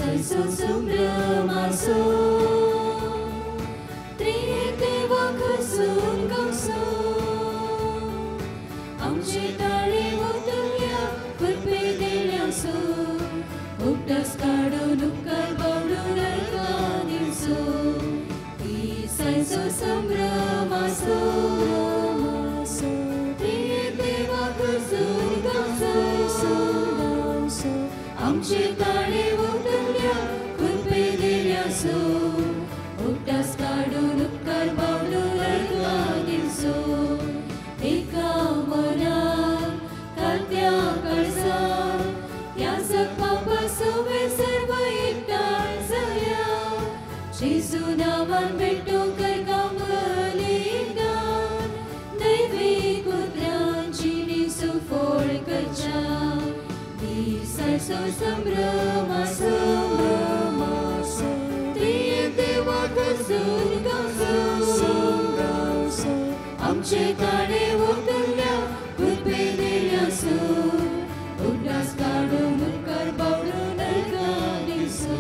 सैसो संभ्रमासो त्रिएक देवा कसून कौसो आमचे ताळे उतरल्या कृपे देण्यासो उगटास काढून उपकार बावडून नरकानिसो ही सैसो संभ्रमासो त्रिएक देवा कसून कौसो आमचे ताळे उतरल्या कृपे देण्यासो उगटास काढून उपकार बावडून नरकानिसो एका मनात कात्या कळसार त्या पापासो वे सर्व एकठांय जाया जेजू नावान भेटो करगा बलिदान दैवीक उतरांची निसू फोळ करच्या सैसो संभ्रमासो त्रिएक देवा कसून कौसो आमचे ताळे उतरल्या कृपे देण्यासो उगटास काढून उपकार बावडून नरकानिसो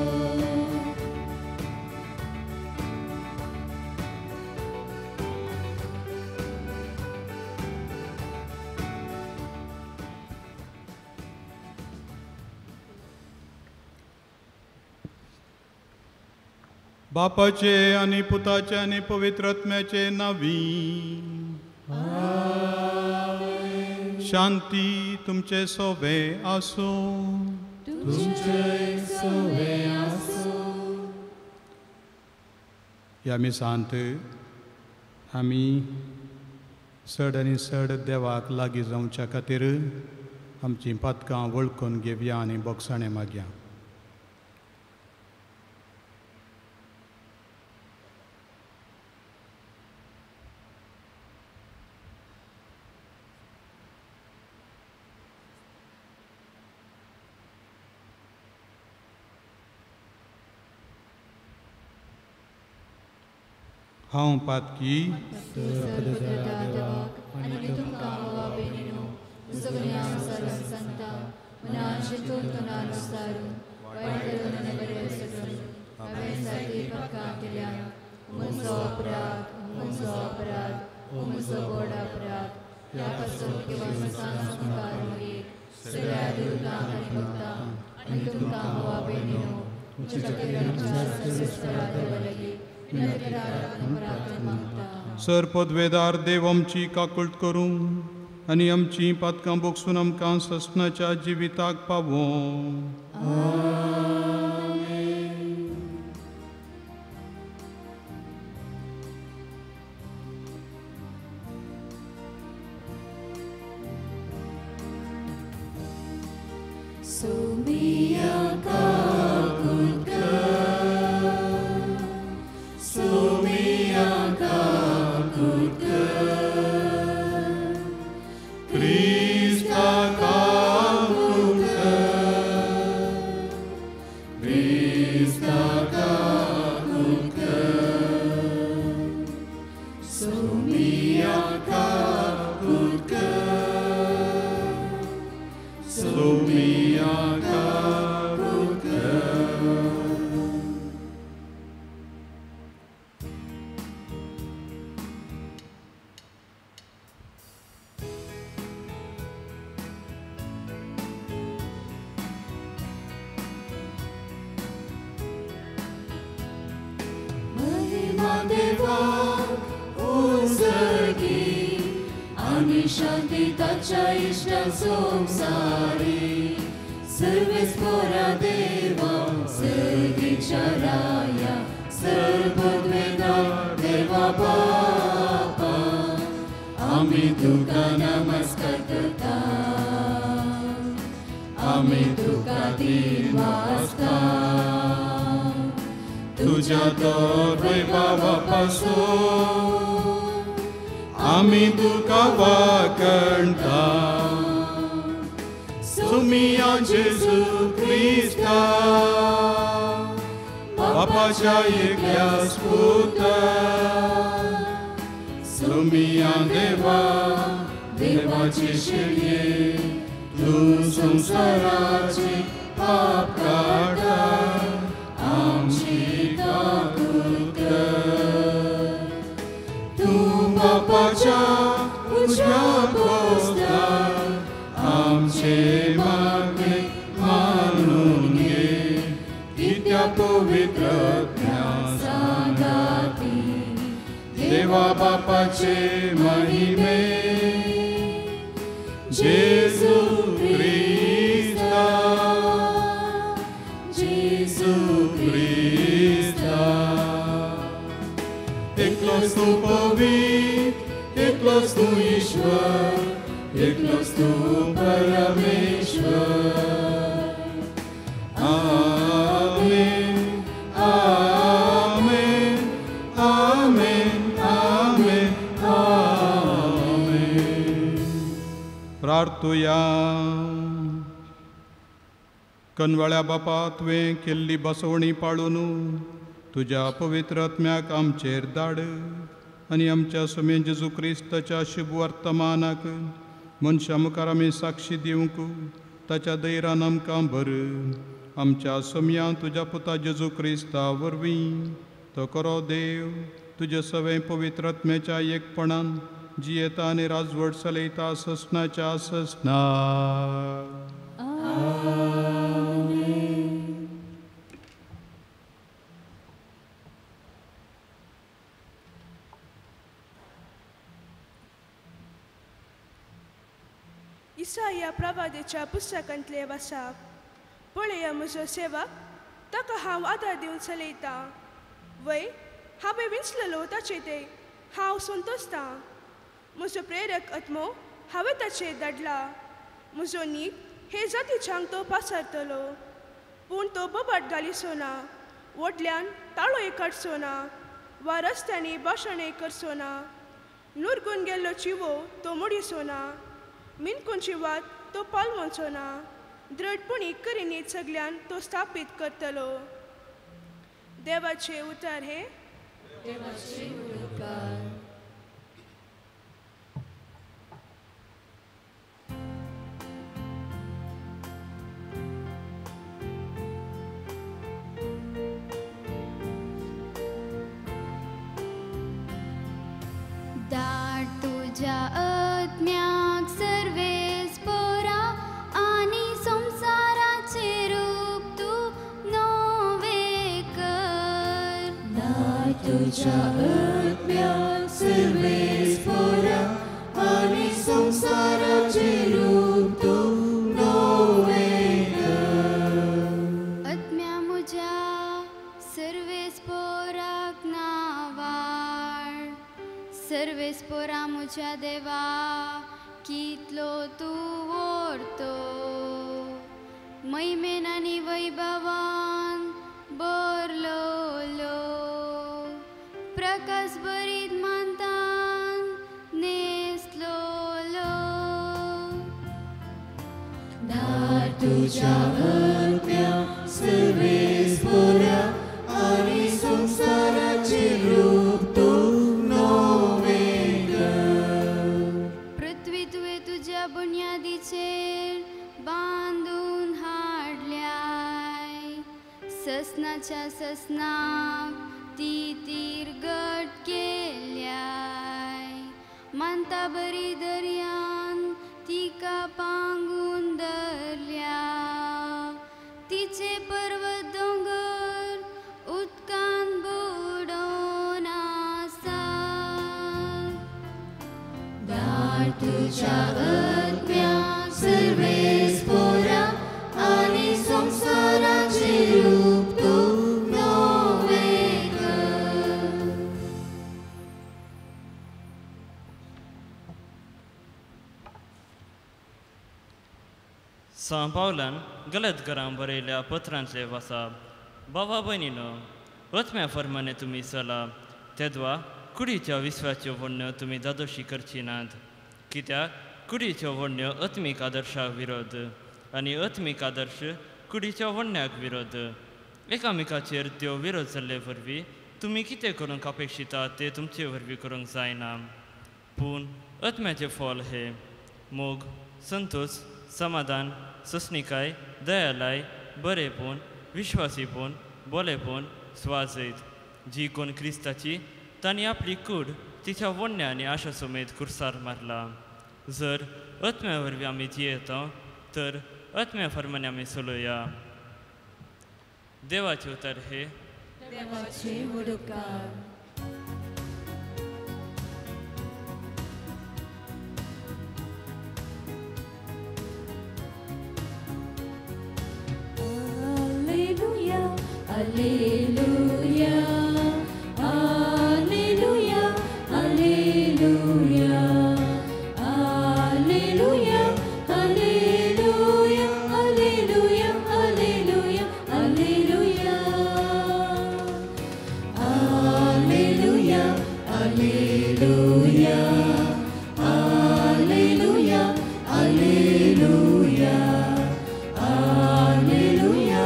बापाचे आणि पुताचे आणि पवित्र आत्म्याचे नावी शांती तुमचे सोबे आसो ह्या मिसांत आमी चड आनी चड देवाक लागीं जावच्या खातीर आमचीं पातकां वळखून घेवया आनी बोगसाणें मागया. हांव पातकी आनी तुमकां बेनिनो सगळ्या संता मनाचे तोतनानुसार वायट आनी बरे सगळे हांवें जायती पातकां केल्या म्हजो अपराध म्हजो व्हड अपराध ह्या पासून केवळ संस्कार सगळ्या देवतांक आनी भक्तांक आनी तुमकां बेनिनो तुमचे खातीर आमच्या सर्वेस्परा लागीं सर पदवेदार देव आमची काकुळट करूं आनी आमची पातकां बोगसून आमकां ससनाच्या जिविताक पावो. शांती ताच्या इष्टा संसारी सर्वेस्परा देवा सर्गीच्या राया सर्वद्वेदार देवा बापा आमी तुका नमस्कार करता आमी तुका दिन वाजता तुझ्या तोर वैभवा पासून आमी तुका वाकणटा सुमिया जेजू क्रिस्ता बापाच्या एकल्या पुता सुमिया देवा देवाचे शेळये तू संसाराचे पाप काढा कर. तू बापाच्या उजव्यात बसला, आमचे मागणे मानून घे. की त्या पवित्र सांगाती देवा बापाचे महिमे. जेजू ख्रिस्ता, जेजू ख्रिस्ता. एकलोच तू पवित्र, एकलोच तू ईश्वर, एकलोच तू परमेश्वर. आमेन, आमेन, आमेन, आमेन, आमेन. प्रार्थुया. कनवळ्या बापा, तुवें केल्ली बसवणी पाळून तुज्या पवित्र आत्म्याक आमचेर धाड, आनी आमच्या सुमे जेजू क्रिस्ताच्या शुभ वर्तमानाक मनशां मुखार आमी साक्षी दिवंक ताच्या दैरान आमकां भर. आमच्या सुमया तुज्या पुता जेजू क्रिस्ता वरवीं तो करो देव तुजे सवे पवित्र आत्म्याच्या एकपणान जियेता आनी राजवट चलयता ससनाच्या ससना. इसाया प्रवादीच्या पुस्तकांतले वाचप. पळया म्हजो सेवक, ताका हांव आदार दिवन चलयता. वय हांवें विंचलेलो ताचे ते हांव संतोसतां. म्हजो प्रेरक आत्मो हांवें ताचेर धाडला. म्हजो नीत हे जातीच्यांक तो पासरतलो. पूण तो बोबाट घालिचो ना, व्हडल्यान ताळोय काडचो ना, वा रस्त्यांनी भाशणय करचो ना. नुरगून गेल्लो चिवो तो मोडिचो ना, मिनकुंची वात तो पालवचो ना. दृढपणी करिनीत सगळ्यान तो स्थापीत करतलो. देवाचे उतार हे. दाट तुझ्या आत्म्याक सर्वेस पोरा, आनी संसाराचे रूप तू नवे कर. दाट तुझ्या आत्म्याक सर्वेस पोरा, आनी संसाराचे रूप तू नवे कर. आत्म्या मुझ्या सर्वेस पोराक नावाळ. सर्वेस पोरा मुझ्या देवा, कितलो तू व्हरतो. मैमेन आनी वैभवान बरलोलो. प्रकाश बरीत मानतान नेसलोलो. दाट तुझ्या आत्म्याक सर्वेस पोरा, आनी संसाराचे रूप तू तुझ्या बुन्यादीचेर बांधून हाडल्याय. ससनाच्या ससनाक ती तीरगट केल्याय. मानता बरी दर्यान तिका पांगून धरल्या. तिचे पर्वत दोंगर उदकान बुडोवन आसा. दाट तुझ्या आत्म्याक सर्वेस पोरा, आनी संसाराचे रूप तू नवे कर. सांत पावलान गलतकारांक बरयल्या पत्रांतले वाचप. बाबा भयणीनो, आत्म्या फर्माने तुमी चला. तेदवा कुडीच्या विश्वाच्यो वडण्यो तुमी दादोशी करची नात. कित्याक कुडीच्यो वडण्यो आत्मीक आदर्शाक विरोध, आनी आत्मीक आदर्श कुडीच्या वडण्याक विरोध. एकामेकाचेर त्यो विरोध जाल्ले वरवीं तुमी कितें करूंक अपेक्षितात ते तुमचे वरवीं करूंक जायना. पूण आत्म्याचें फळ हे मोग, संतोष, समाधान, सस्निकाय, दयालाय, बरेपण, विश्वासीपण, बोलेपण, स्वाजयत. जी कोण क्रिस्ताची तांणी आपली कूड तिच्या वन्या आनी आशा समेत कुर्सार मारला. जर आत्म्या वरवीं आमी जियेता तर आत्म्या फर्माने आमी चलुया. देवाचे उतर हे देवाचे उडकार. Alleluia, Alleluia, Alleluia, Alleluia, Alleluia, Alleluia, Alleluia, Alleluia, Alleluia, Alleluia, Alleluia, Alleluia, Alleluia,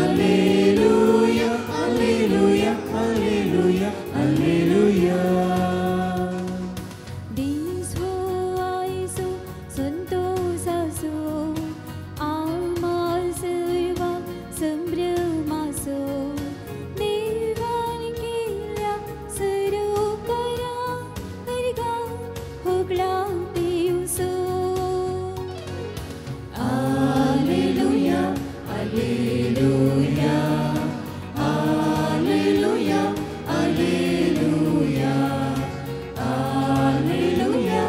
Alleluia, Alleluia, Alleluia, Alleluia. Diso aiso santosaso almaseva sambramaso devan kelia sarukara harga hogla peuso. Alleluia, Alleluia, Alleluia, Alleluia, Alleluia,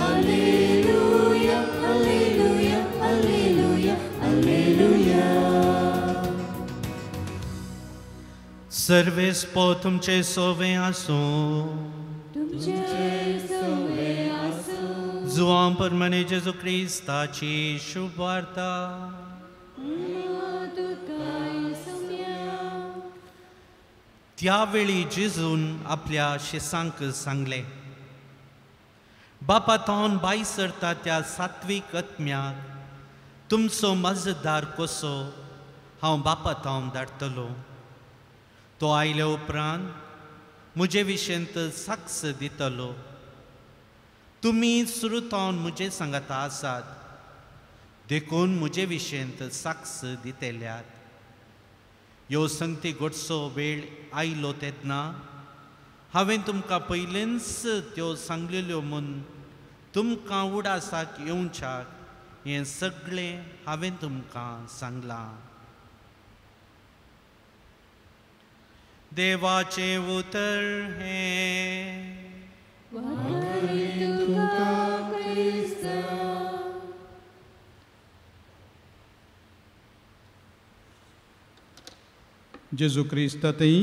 Alleluia, Alleluia, Alleluia, Alleluia. Sarves पो तुमचे सोवे आसो. तुमचे सोवे आसो. जुआम परमने जेजू क्रिस्ताची शुभ वार्ता. त्यावेळी जेजून आपल्या शिसांक सांगले, बापातावन बाई सरता त्या सात्वीक आत्म्याक तुमचो मजदार कसो हांव बापातावन धाडटलो. तो आयल्या उपरांत म्हजे विशेंत साक्ष दितलो. तुमी सुरतावन म्हजे सांगाता आसात देखून म्हजे विशेंत साक्ष दितेल्यात. ह्यो संगती घडचो वेळ आयलो तेन्ना हांवें तुमकां पयलींच त्यो सांगलेल्यो म्हूण तुमकां उडासाक येवच्याक हें सगळें हांवें तुमकां सांगलां. देवाचें उतर हें जेजू क्रिस्तातय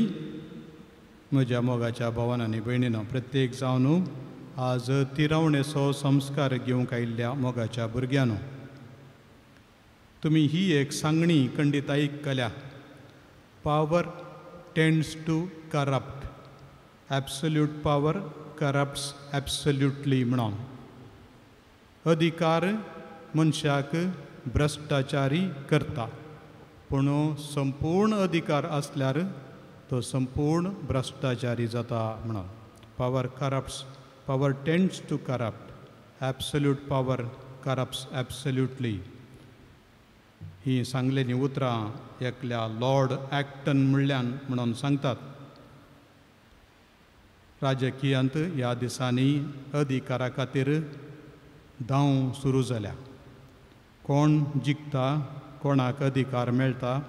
म्हज्या मोगाच्या भावान आनी भयणीनो प्रत्येक जावन आज तिरावणेचो संस्कार घेवंक आयिल्ल्या मोगाच्या भुरग्यांनो, तुमी ही एक सांगणी खंडीत आयकल्या. Power tends to corrupt, absolute power corrupts absolutely म्हणून. अधिकार मनशाक भ्रश्टाचारी करता, पूण संपूर्ण अधिकार असल्यार तो संपूर्ण भ्रश्टाचारी जाता म्हणून. Power corrupts, power tends to corrupt, absolute power corrupts absolutely. ही सांगलेली उतरां एकल्या लॉर्ड एक्टन म्हणून सांगतात. राजकीयांत ह्या दिसांनी अधिकारा खातीर धांव सुरू जाल्या. कोण जिखता, कोणाक अधिकार मेळटा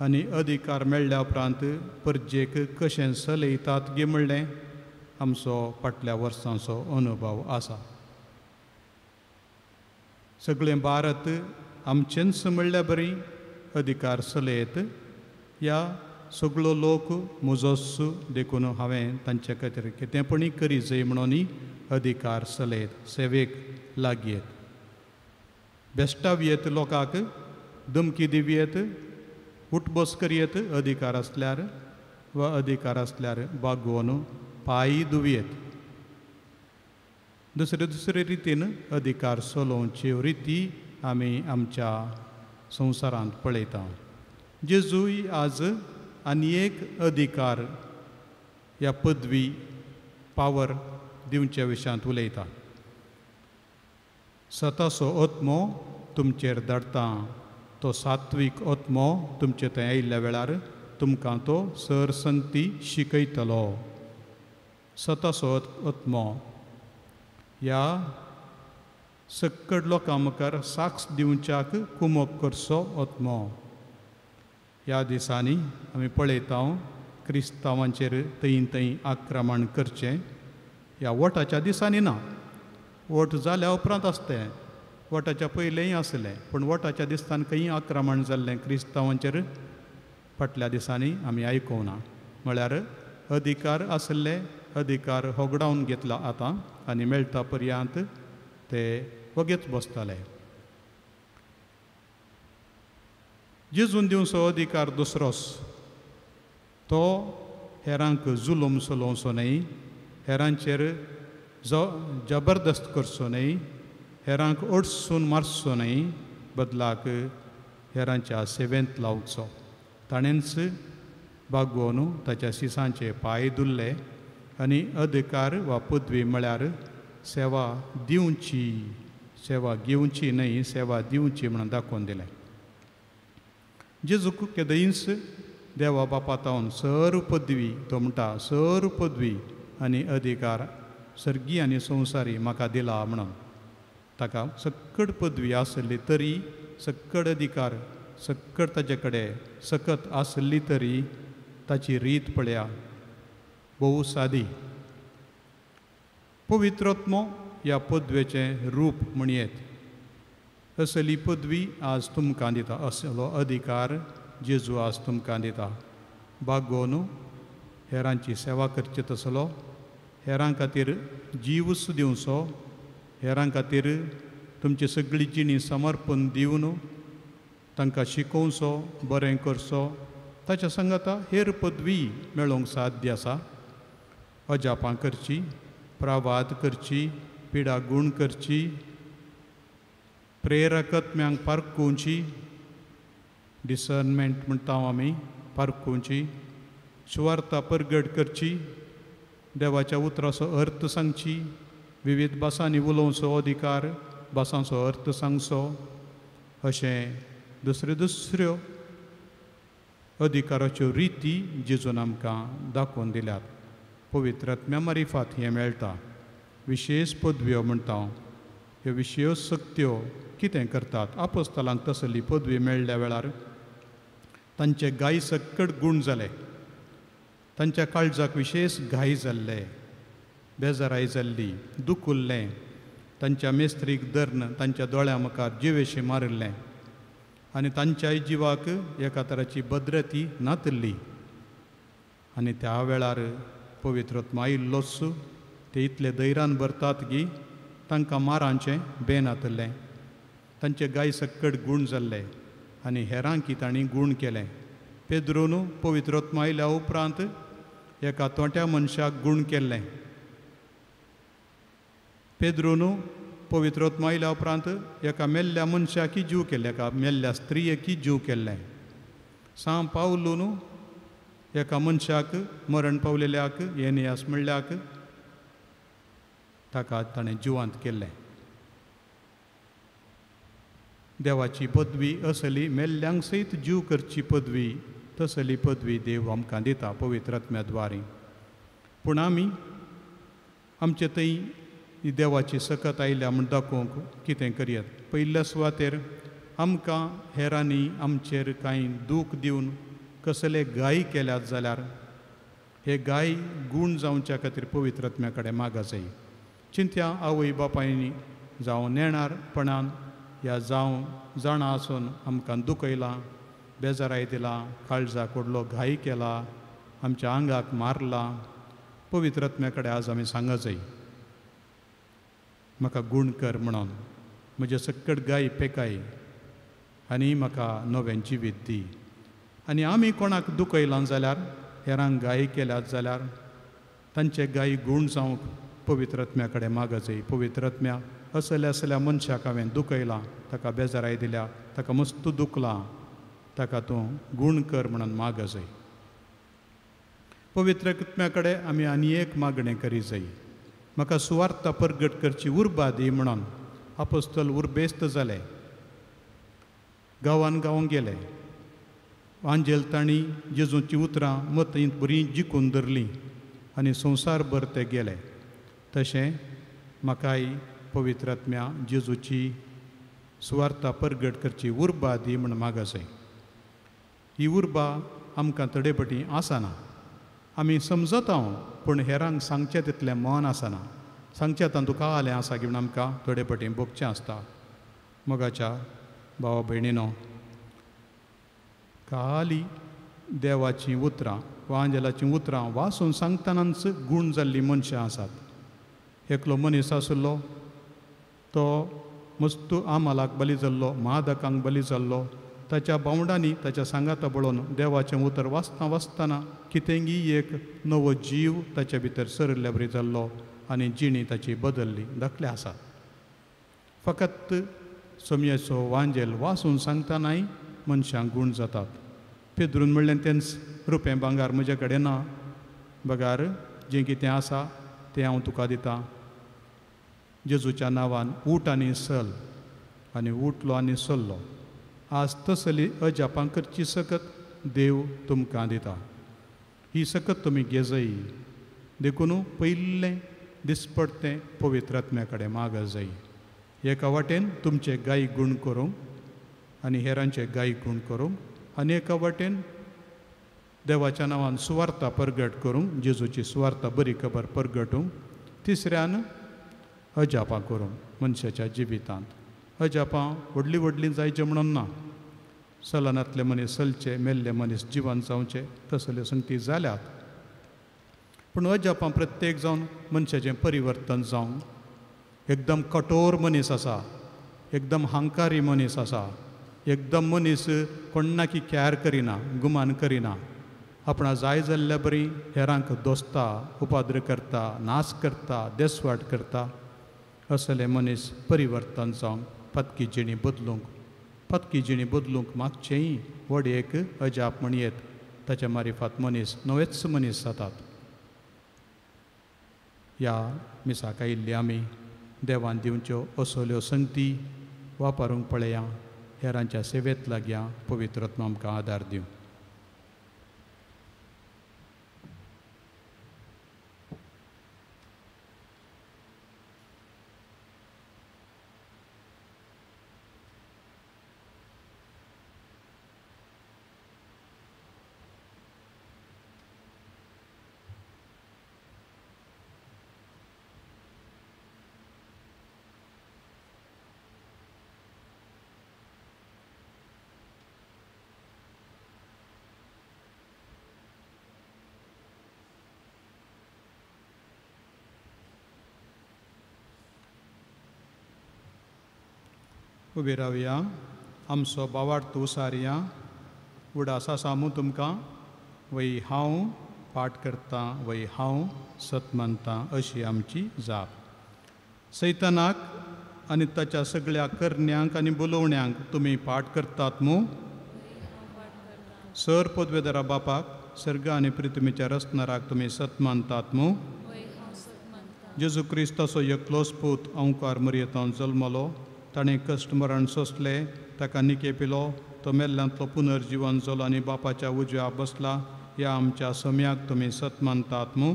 आनी अधिकार मेळ्ळ्या उपरांत परजेक कशें चलयतात गे म्हणलें आमचो फाटल्या वर्सांचो अनुभव आसा. सगळें भारत आमचेंच म्हणल्यार बरी अधिकार चलयत. ह्या सगळो लोक म्हजोच देखून हांवें तांचे खातीर कितेंपणी करी जाय म्हणून अधिकार चलयत, सेवेक लागयत. बेश्टावियत लोकांक धमकी दिवयत, उठबस करयत अधिकार आसल्यार, वा अधिकार आसल्यार बागोवन पाय दुवयत. दुसरे रितीन अधिकार चलोवच्यो रिती आमी आमच्या संवसारांत पळयता. जेजूय आज आनी एक अधिकार ह्या पदवी पावर दिवच्या विशयांत उलयता. स्वताचो आत्मो तुमचेर धाडटा. तो सात्वीक आत्मो तुमचे थंय आयिल्ल्या वेळार तुमकां तो सरसंगती शिकयतलो. सतासो आत्मो ह्या सक्कड लोकां मुखार साक्ष दिवच्याक कुमक करचो आत्मो. ह्या दिसांनी आमी पळयता क्रिस्तांवांचेर थंय आक्रमण करचें. ह्या वोटाच्या दिसांनी ना, वोट जाल्या उपरांत आसतें, वोटाच्या पयलेंय आसलें, पूण वोटाच्या दिसान खंय आक्रमण जाल्लें क्रिस्तांवांचेर फाटल्या दिसांनी आमी आयकूंक ना. म्हळ्यार अधिकार आसले अधिकार होगडावन घेतला आतां आनी मेळटा पर्यंत ते वगेच बसताले. जेजून दिवचो अधिकार दुसरोच, तो हेरांक जुलूम चलोवचो न्हय, हेरांचेर जबरदस्त करचो न्हय, हेरांक अडसून मारचो न्हय, बदलाक हेरांच्या सेवेंत लावचो. ताणेंच बागोवन ताच्या सिसांचे पांय धुल्ले आनी अधिकार वा पदवी म्हळ्यार सेवा दिवची, सेवा घेवची न्हय, सेवा दिवची म्हणून दाखोवन दिलें. जेजूक केदईंच देवा बापा तावन सर्व पदवी, तो म्हणटा सर्व पदवी आनी अधिकार सर्गी आनी संवसारी म्हाका दिला म्हणून. ताका सक्कड पदवी आसली तरी, सक्कड अधिकार सक्कड ताचे कडेन सकत आसली तरी ताची रीत पळया भोव सादी. पवित्रत्मो ह्या पदवेचें रूप म्हणयेत. असली पदवी आज तुमकां दिता, असलो अधिकार जेजू आज तुमकां दिता. बागोवन हेरांची सेवा करची तसलो, हेरां खातीर जीवच दिवचो, हेरां खातीर तुमची सगळी जिणी समर्पण दिवन तांकां शिकोवचो, बरें करचो. ताच्या सांगाता हेर पदवी मेळोवंक साध्य आसा. अजापां करची, प्रवाद करची, पिडा गूण करची, प्रेरकत्म्यांक पारखुवची, डिसर्नमेंट म्हणटा आमी, पारखुवची, सुवार्ता परगट करची, देवाच्या उतराचो अर्थ सांगची, विविध भासांनी उलोवचो अधिकार, भासांचो अर्थ सांगचो, अशें दुसऱ्यो अधिकाराच्यो रिती जेजून आमकां दाखोवन दिल्यात. पवित्रात्म्या मारिफात हें मेळटा. विशेश पदव्यो म्हणटा ह्यो विशेश सक्त्यो कितें करतात. आपोस्तलांक तसली पदवी मेळ्ळ्या वेळार तांचे गाय सक्कड गूण जाले, तांच्या काळजाक विशेश घाय जाल्ले, बेजाराय जाल्ली, दूख उरलें, तांच्या मेस्त्रीक धਰਨ तांच्या दोळ्या मुखार जिवेशी मारिल्लें आनी तांच्याय जिवाक एका तराची बद्रती नातल्ली. आनी त्या वेळार पवित्रत्म आयिल्लोच ते इतले धैर्यान भरतात की तांकां मारांचें बेन जातलें. तांचे गाय सक्कड गूण जाल्ले आनी हेरांकी तांणी गूण केलें. पेद्रोन पवित्रत्म आयल्या उपरांत एका तोट्या मनशाक गूण केल्लें. पेद्रोन पवित्रत्म आयल्या उपरांत एका मेल्ल्या मनशाकी जीव केल्ले, एका मेल्ल्या स्त्रियेकी जीव केल्लें. सांव पावलून एका मनशाक मरण पावलेल्याक एनियास म्हणल्याक ताका ताणें जिवांत केल्लें. देवाची पदवी असली मेल्ल्यांक सयत जीव करची पदवी, तसली पदवी देव आमकां दिता पवित्रात्म्या द्वारे. पूण आमी आमचे थंय देवाची सकत आयल्या म्हण दाखोवंक कितें करयत. पयल्या सुवातेर आमकां हेरांनी आमचेर कांय दूख दिवन कसले गाय केल्यात जाल्यार हे गाय गूण जावच्या खातीर पवित्रात्म्या कडेन मागा जाय. चिंत्या आवय बापायनी जावं नेणारपणान ह्या जावं जाणा आसून आमकां दुखयलां, बेजाराय दिलां, काळजाक व्हडलो घाय केला, आमच्या आंगाक मारला. पवित्रात्म्या कडेन आज आमी सांगूंक जाय म्हाका गूण कर म्हणून, म्हजे सक्कड गाय पेकाय आनी म्हाका नवें जिवीत दी. आनी आमी कोणाक दुखयलां जाल्यार, हेरांक गाय केल्यात जाल्यार तांचे गाय गूण जावंक पवित्रात्म्या कडेन मागूंक जाय. पवित्रात्म्या असल्या मनशाक हांवें दुखयलां, ताका बेजाराय दिल्या, ताका मस्त दुखलां, ताका तूं गूण कर म्हणून मागूंक जाय. पवित्रात्म्या कडेन आमी आनी एक मागणें करी जाय, म्हाका सुवार्ता परगट करची उर्बा दी म्हणून. आपोस्तल उर्बेस्त जाले, गांवान गांवां गेले, वांजेल तांणी जेजूची उतरां मतींत बरीं जिखून धरलीं आनी संवसारभर ते गेले. तशें म्हाकाय पवित्र आत्म्या जेजूची सुवार्ता परगट करची उर्बा दी म्हण मागसय. ही उर्बा आमकां तडेपटी आसना. आमी समजता पूण हेरांक सांगचें तितलें मन आसना. सांगचें आतां तुका आलें आसा की म्हण आमकां तडेपटी भोगचें आसता. मोगाच्या भावा भयणीनो, खाली देवाचीं उतरां वा आंजलाचीं उतरां वाचून सांगतनाच गूण जाल्लीं मनशां आसात. एकलो मनीस आसलो तो मस्तू आमालाक बली जाल्लो, महादकांक बली जाल्लो. ताच्या बावंडांनी ताच्या सांगाता पळोवन देवाचें उतर वाचता वाचतना कितेंगी एक नवो जीव ताचे भितर सरले बरी जाल्लो आनी जिणी ताची बदल्ली दाखले आसा. फकत समयेचो वांजेल वाचून सांगतनाय मनशांक गूण जातात. पेद्रून म्हणलें तेंच रुपें भांगार म्हजे कडेन ना, बगार जें कितें आसा तें हांव तुका दितां. जेजूच्या नांवान उठ आनी चल. आनी उठलो आनी चल्लो. आज तसली अजापां करची सकत देव तुमकां दिता. ही सकत तुमी घेजय. देखून पयलें दिसपडटें पवित्र आत्म्या कडेन मागत जाय. एका वाटेन तुमचे गायी गूण करूंक आनी हेरांचे गायी गूण करूंक आनी एका वाटेन देवाच्या नांवान सुवार्ता परगट करूंक, जेजूची सुवार्ता बरी खबर परगटूंक. तिसऱ्यान अजापां करूंक मनशाच्या जिवितांत. अजापां व्हडलीं व्हडलीं जायचें म्हणून ना. सलनांतले मनीस चलचे, मेल्ले मनीस जिवन जावचे, तसल्यो संगती जाल्यात. पूण अजापां प्रत्येक जावन मनशाचें परिवर्तन जावंक. एकदम कठोर मनीस आसा, एकदम हांकारी मनीस आसा, एकदम मनीस कोणाकी कॅर करिना, गुमान करिना. आपणा जाय जाल्ल्या बरी हेरांक दोस्ता, उपाद्र करता, नाश करता, देसवाट करता. असले मनीस परिवर्तन जावंक, पत्की जिणी बदलूंक. पत्की जिणी बदलूंक मागचेंय व्हड एक अजाप म्हण येत. ताच्या मारिफात मनीस नवेच मनीस जातात. ह्या मिसाक आयिल्ली आमी देवान दिवच्यो असल्यो संगती वापरूंक पळया. हेरांच्या सेवेत लागया. पवित्र आत्मा आमकां आदार दिवं. उबी रावया. आमचो बावार्थ उसारया. उडास आसा तुमकां. वय हांव पाठ करतां, वय हांव सत मानतां अशी आमची जाप. सैतानाक आनी ताच्या सगळ्या करण्यांक आनी बोलोवण्यांक तुमी पाठ करतात मू. सर पदवेदारा बापाक, सर्ग आनी पृथ्वीच्या रचणाराक तुमी सत मानतात मू. जेजू क्रिस्ताचो एकलोच पूत ओंकार मरयेतान जल्मलो. ताणें कश्ट मरण सोंसले, ताका निकेपिलो, तो मेल्ल्यांतलो पुनर्जीवन जालो आनी बापाच्या उजव्या बसला. ह्या आमच्या सम्याक तुमी सत मानतात मू.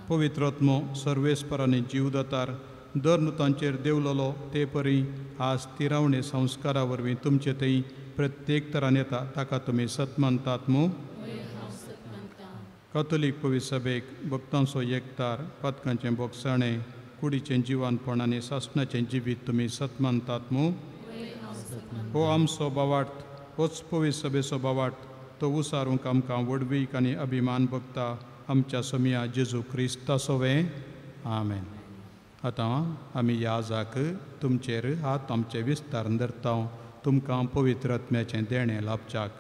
पवित्र आत्मो सर्वेस्पर आनी जीवदातार दर नुतांचेर देवलोलो ते परी आज तिरावणे संस्कारा वरवीं तुमचे थंय प्रत्येक तरान येता, ताका तुमी सत मानतात मू. कॅथोलीक पवित्र सभेक भक्तांचो एकतार, पथकांचें भोगसाणें, कुडीचें जिवानपण आनी सासणाचें जिवीत तुमी सत मानतात मू. हो आमचो बावार्थ, होच पवित्र सभेचो बावार्थ, तो उसारूंक आमकां वडवीक आनी अभिमान भोगता आमच्या सम्या जेजू क्रिस्ताचो वे. आमेन. आतां आमी याजाक तुमचेर हात आमचे विस्तारून धरता. तुमकां पवित्र आत्म्याचें देणें लाभच्याक.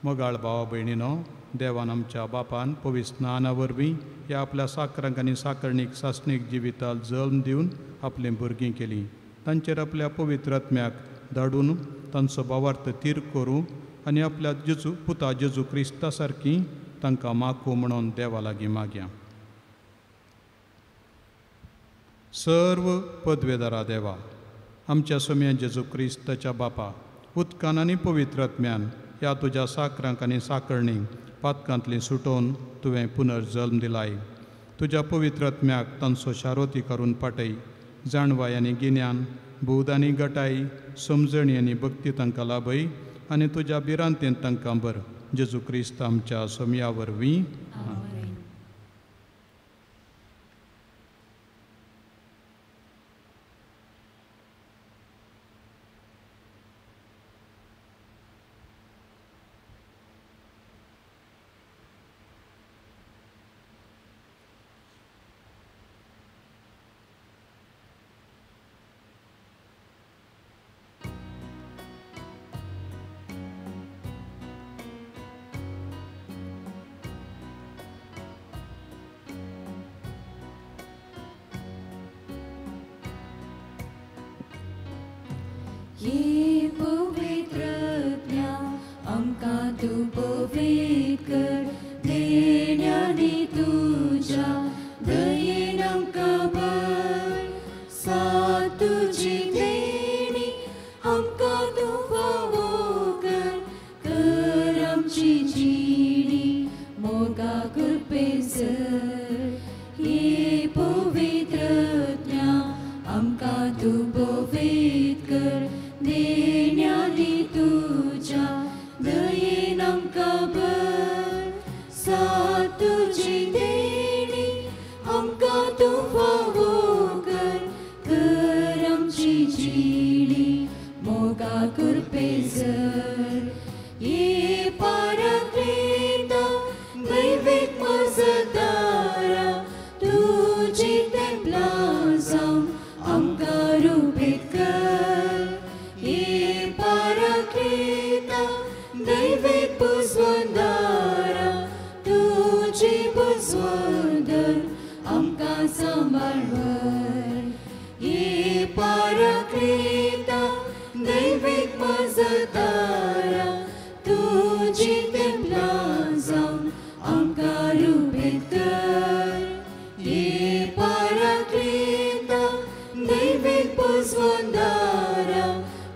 मोगाळ भावा भयणीनो, देवान आमच्या बापान पवित्र स्नाना वरवीं ह्या आपल्या साकरांक आनी साकरणीक सासणीक जिवितांत जल्म दिवन आपलीं भुरगीं केलीं. तांचेर आपल्या पवित्र आत्म्याक धाडून तांचो भावार्थ तीर करूं आनी आपल्या जेजू पुता जेजू क्रिस्ता सारकीं तांकां मागूं म्हणून देवा लागीं मागया. सर्व पदवेदारा देवा, आमच्या सम्या जेजू क्रिस्ताच्या बापा, उदकान आनी पवित्र आत्म्यान ह्या तुज्या साकरांक आनी साकरणीक पातकांतली सुटोवन तुवें पुनर्जल्म दिलाय. तुज्या पवित्र आत्म्याक तांचो शारोती करून पाटय. जाणवाय आनी गिन्यान, बोध आनी गटाय, समजणी आनी भक्ती तांकां लाभय आनी तुज्या भिरांतेन तांकां बर. जेजू क्रिस्त आमच्या सोम्या वरवीं. ये पवित्रज्ञा आमकां तूं पवित्र कर. देण्यानी तुज्या दयेन आमकां भर. साथ तुजी देणी आमकां तूं फावो कर. कर आमची जिणी मोगा कृपेसर. ये पवित्रज्ञा आमकां तूं पवित्र कर. देण्यानी तुज्या दयेन आमकां भर. साथ तुजी देणी आमकां तूं फावो कर. कर आमची जिणी मोगा कृपेसर. ये पाराक्लेता दैवीक मजदारा तुजी तेंपलां जावन आमकां रुपीत कर. ये पाराक्लेता दैवीक पुजवंदारा तुजी पुजवंदन आमकां सांबाळवर. ये पाराक्लेता दैवीक मजदारा तुजी तेंपलां जावन आमकां रुपीत कर. ये पाराक्लेता दैवीक पुजवंदारा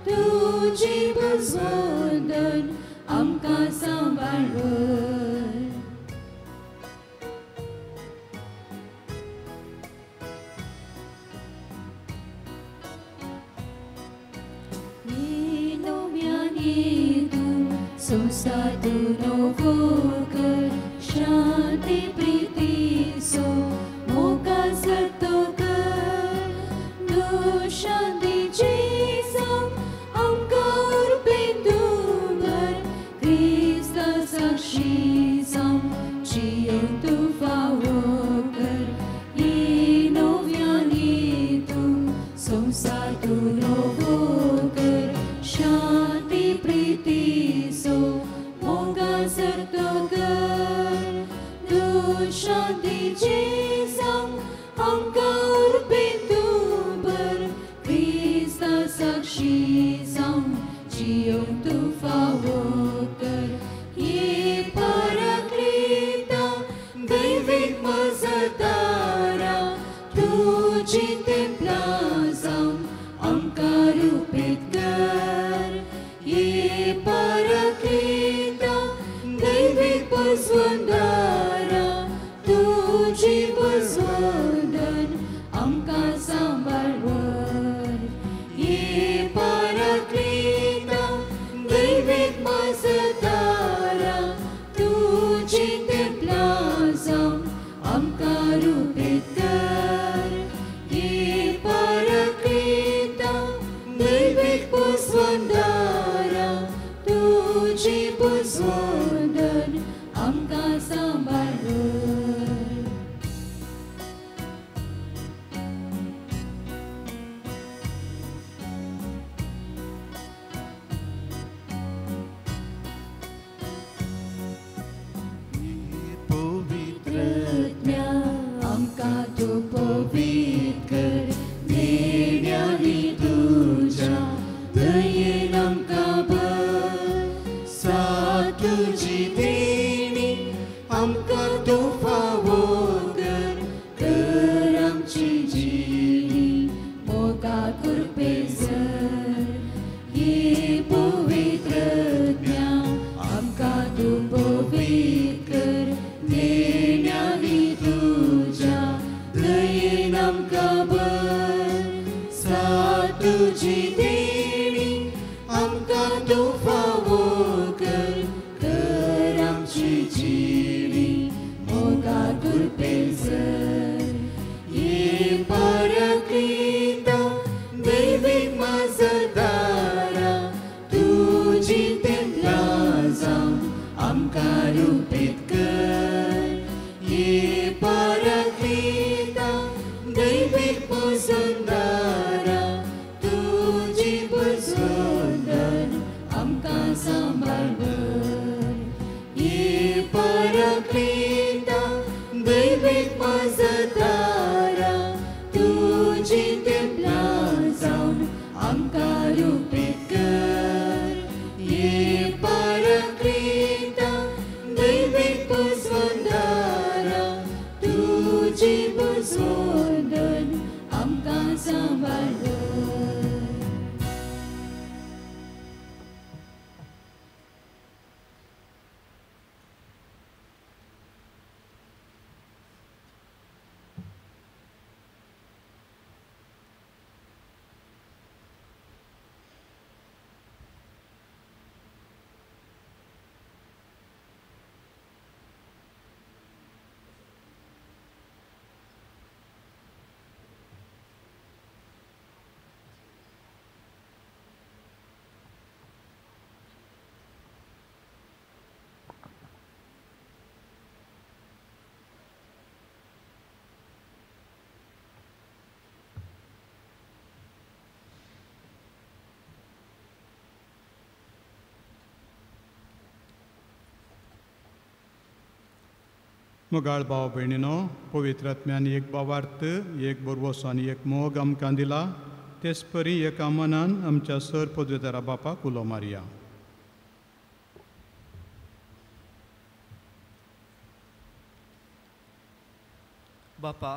तुजी पुजवंदन आमकां सांबाळवर. संसार नवो कर. शांती प्रीती सो मोगा सतो कर. तू शांतीची संग आमकां उर्बेन तूं भर. क्रिस्ता साक्षी जावन जियोन तूं फावो कर. ये नव्यानी तूं संसार नवो कर. शांती प्रीती सो मोगा सरतो कर. तू शांतीची संग आमकां उर्बेन तूं भर. क्रिस्ता साक्षी जावन जियोन तूं फावो कर. ये पाराक्लेता दैवीक मजदारा तुजी तेंपलां जावन आमकां रुपीत कर. ये पाराक्लेता दैवीक पुजवंदारा तुजी पुजवंदन आमकां सांबाळवर. ये पाराक्लेता दैवीक मजदारा तुजी तेंपलां जावन आमकां रुपीत कर. ये पाराक्लेता वर्षभर साथ तुझी देणी आमकां तूं फावो कर कर आमची जिणी मोगा कुरपेसर ये पारक्रिता दैवीक माजदारा तुझी तेंपलां जावन आमकां रुपीत कर ये पारक्रिता दैवीक पुसुंदारा तुझी पुसुंदर आमकां सांबाळ ये पारक्रिता दैवीक माजदारा तुझी तेंपलां जावन आमकां रुपीत कर ये पारक्रिता दैवीक पुसुंदारा तुझी पुसुंदर आमकां सांबाळ मुगाळ भाव भयणीनो पवित्र आत्म्यान एक भावार्थ एक बरवोसो आनी एक मोग आमकां दिला तेच परी एका मनान आमच्या सर पदवेदारा बापाक उलो मारया. बापा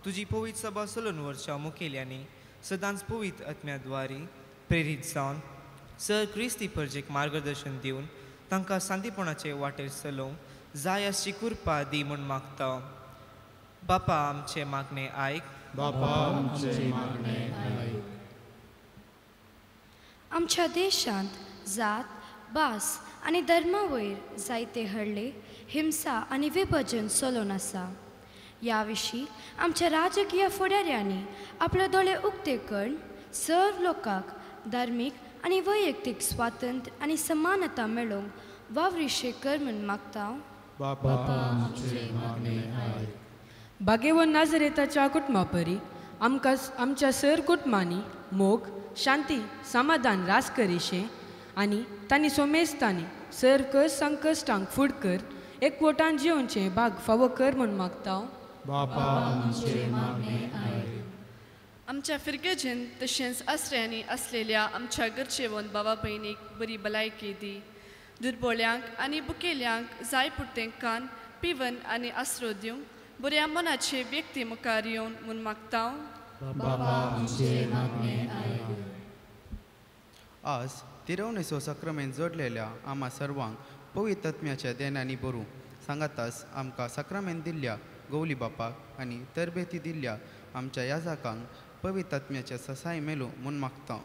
तुझी पवित्र सभा 16 वर्सां मुखेल्यांनी सदांच पवित्र आत्म्याद्वारे प्रेरीत जावन सर क्रिस्ती पर्जेक मार्गदर्शन दिवन तांकां सांतीपणाचे वाटेर चलोवंक जाय अशी कृपा दी म्हूण मागता. बापा आमचे मागणे आयक. बापा आमचे मागणे आयक. आमच्या देशांत जात भास आनी धर्मा वयर जायते हडले हिंसा आनी विभजन चलून आसा. ह्या विशीं आमच्या राजकीय फुडाऱ्यांनी आपले दोळे उक्ते करून सर लोकांक धार्मीक आनी वैयक्तीक स्वातंत्र्य आनी समानता मेळोवंक वावरिशे कर म्हूण मागता. बापा आमचे मागणे आयक. बागेवन नाजरेताच्या कुटुंबा परी आमकां आमच्या सर कुटुंबांनी मोग शांती समाधान रास करीशे आनी तांणी सोमेस्तांनी सर कस संकश्टांक फूड कर एकवटान जिवनचे भाग फावो कर म्हूण मागता. बापा आमचे मागणे आयक. आमच्या फिरगेजेन तशेंच आसऱ्यांनी असलेल्या आमच्या घरचेवंत भावा भयणीक बरी भलायकी दी. दुर्बळ्यांक आनी बुकेल्यांक जाय पुरतें कान पिवन आनी आसरो दिवंक बऱ्या मनाचे व्यक्ती मुखार येवन म्हूण मागता. आज तिरवणेचो सक्रामेंत जोडलेल्या आम्हा सर्वांक पवित्र आत्म्याच्या देण्यानी बरू सांगाताच आमकां सक्रामेंत दिल्ल्या गवली बापाक आनी तरबेती दिल्ल्या आमच्या याजकांक पवित्र आत्म्याच्या ससाय मेलू म्हूण मागता.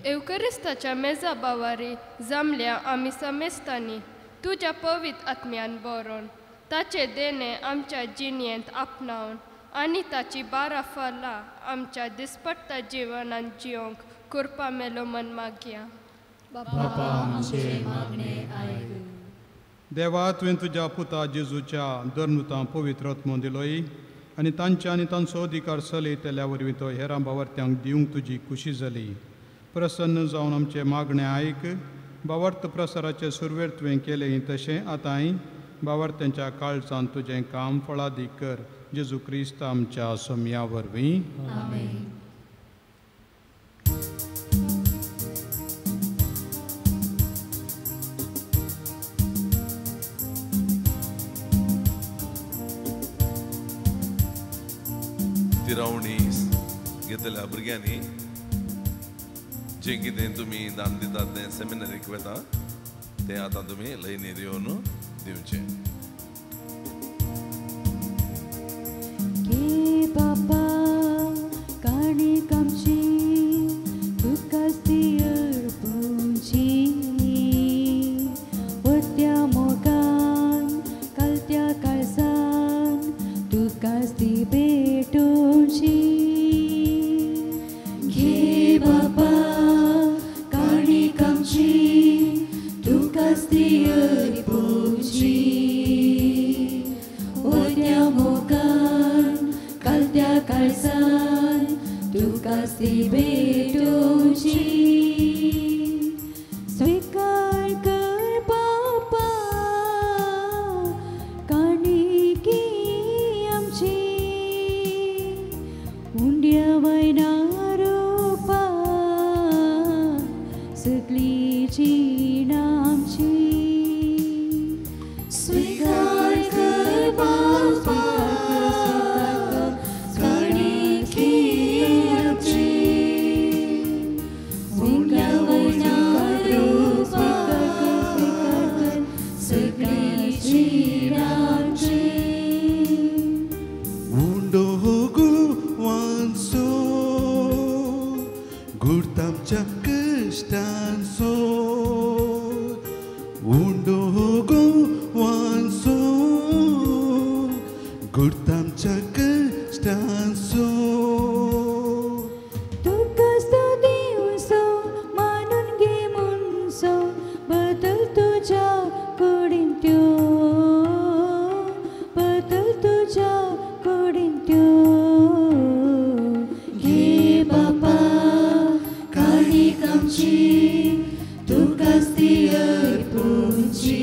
एवकरिस्ताच्या मेजा बावारी जमल्या आमी समेस्तांनी तुज्या पवित्र आत्म्यान बरोवन ताचे देणे आमच्या जिणेंत आपणावन आनी ताची बारा फळां आमच्या दिसपट्टा जिवनांत जिवंक कृपा मेलो म्हूण मागया. देवा तुवें तुज्या पुता जेजूच्या धर्नुतां पवित्र आत्मो दिलोय आनी तांच्या आनी तांचो अधिकार चलयतल्या वरवीं तो हेरां भावार्थ्यांक दिवंक तुजी खुशी जाली. प्रसन्न जावन आमचे मागणें आयक. भावार्थ प्रसाराचे सुरवेर तुवें केलें तशें आतांय भावार्थ्यांच्या काळजांत तुजें काम फळादी कर. जेजू क्रिस्त आमच्या सोम्या वरवीं. तिरावणी घेतलेल्या भुरग्यांनी जें कितें तुमी दान दितात तें सेमिनरीक वता तें आतां तुमी लायनीर येवन दिवचें. ती भेटोची घे बापा काणीक आमची तुकाच ती अर्पोची ओद्या मोगान कालत्या काळजान तुकाच ती भेटोची स्वीकार कर बापा काणिकी आमची उंड्या वयना रूपा सगळी जीण आमची स्वीकार कर बापा काणिकी आमची उंड्या वयना रूपा सगळी जीण आमची Undogu wanso gurtamcha kashtanso Undogu wanso gurtamcha kashtanso तुकाच तो दिवसो मानून घे मुनसो बदल तुझ्या कुडीन त्यो बदल तुझ्या कुडीन त्यो घे बापा काणीक आमची तुकाच ती अर्पोची